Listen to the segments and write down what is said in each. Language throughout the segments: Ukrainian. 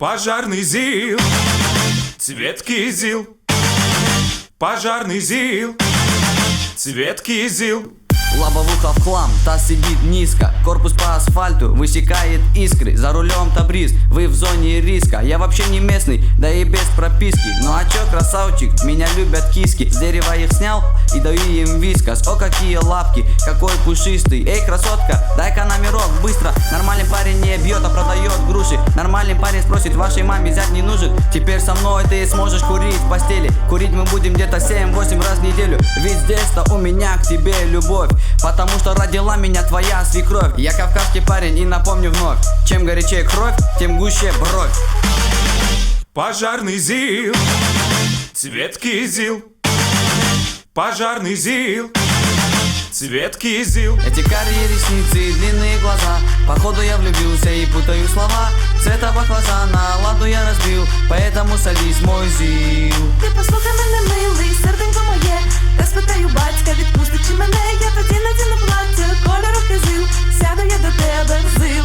Пожарный ЗИЛ, цвет кизил. Пожарный ЗИЛ, цвет кизил. Лобовуха в хлам, таз сидит низко, корпус по асфальту высекает искры. За рулем-то бриз, вы в зоне риска. Я вообще не местный, да и без прописки. Ну а чё, красавчик, меня любят киски. С дерева их снял и даю им вискас. О, какие лапки, какой пушистый. Эй, красотка, дай-ка номерок быстро. Нормальный парень не бьет, а продает груши. Нормальный парень спросит, вашей маме взять не нужен. Теперь со мной ты сможешь курить в постели. Курить мы будем где-то 7-8 раз в неделю. Ведь здесь-то у меня к тебе любовь, потому что родила меня твоя свекровь. Я кавказский парень и напомню вновь: чем горячее кровь, тем гуще бровь. Пожарный ЗИЛ, цвет кизил. Пожарный ЗИЛ, цвет кизил. Эти карие ресницы и длинные глаза, походу я влюбился и путаю слова. Цвета баклажана на ладу я разбил, поэтому садись, мой ЗИЛ. Ти послухай мене, милий, серденько моє. Я спитаю батька, відпустить чи мене. Я тоді надіну плаття кольору кизил. Сяду я до тебе в ЗИЛ.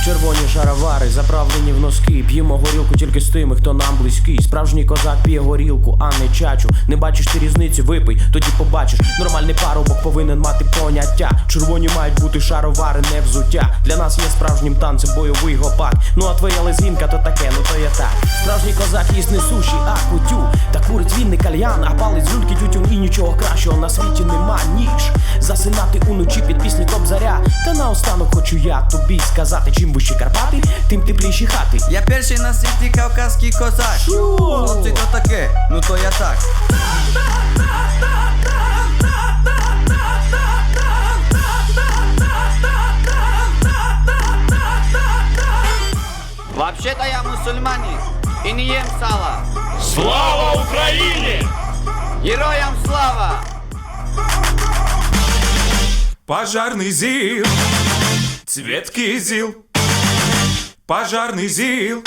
Червоні шаровари, заправлені в носки. П'ємо горілку тільки з тими, хто нам близький. Справжній козак п'є горілку, а не чачу. Не бачиш ти різниці, випий, тоді побачиш. Нормальний парубок повинен мати поняття. Червоні мають бути шаровари, не взуття. Для нас є справжнім танцем бойовий гопак. Ну а твоя лезгінка то таке, ну то є так. Справжній козак їсть не суші, а кутю. Та курить він не кальян, а палить люльки тютюн. І нічого кращого на світі нема, ніж засинати уночі під пісні Кобзаря. Та наостанок хочу я тобі сказати: чим вище Карпати, тим тепліші хати. Я перший на світі кавказький козак. Хлопці, то таке, ну то я так. Вообще-то я мусульманин и не ем сало. Слава Украине! Героям слава! Пожарный ЗИЛ, цвет кизил. Пожарный ЗИЛ,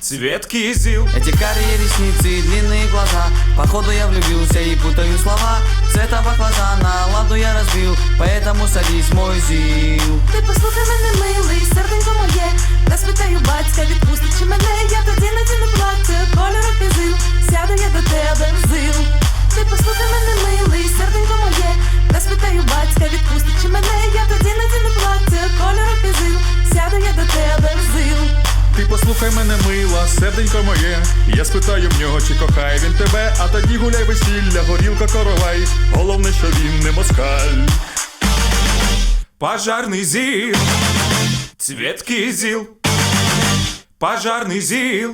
цвет кизил. Эти карие ресницы и длинные глаза, походу я влюбился и путаю слова. Цвета баклажана на ладу я разбил, поэтому садись, мой ЗИЛ. Ти послухай мене, милий, серденько моє. Я спитаю батька, відпустить чи мене. Я тоді надіну плаття кольору кизил. Сяду я до тебе в ЗИЛ. Ти послухай мене, милий, серденько моє. Я спитаю батька, відпустить чи мене. Я тоді надіну плаття кольору кизил. Сяду я до тебе в ЗИЛ. Ти послухай мене, мила, серденько моє. Я спитаю в нього, чи кохає він тебе. А тоді гуляй весілля, горілка коровай. Головне, що він не москаль. Пожарный ЗИЛ, цвет кизил. Пожарный ЗИЛ,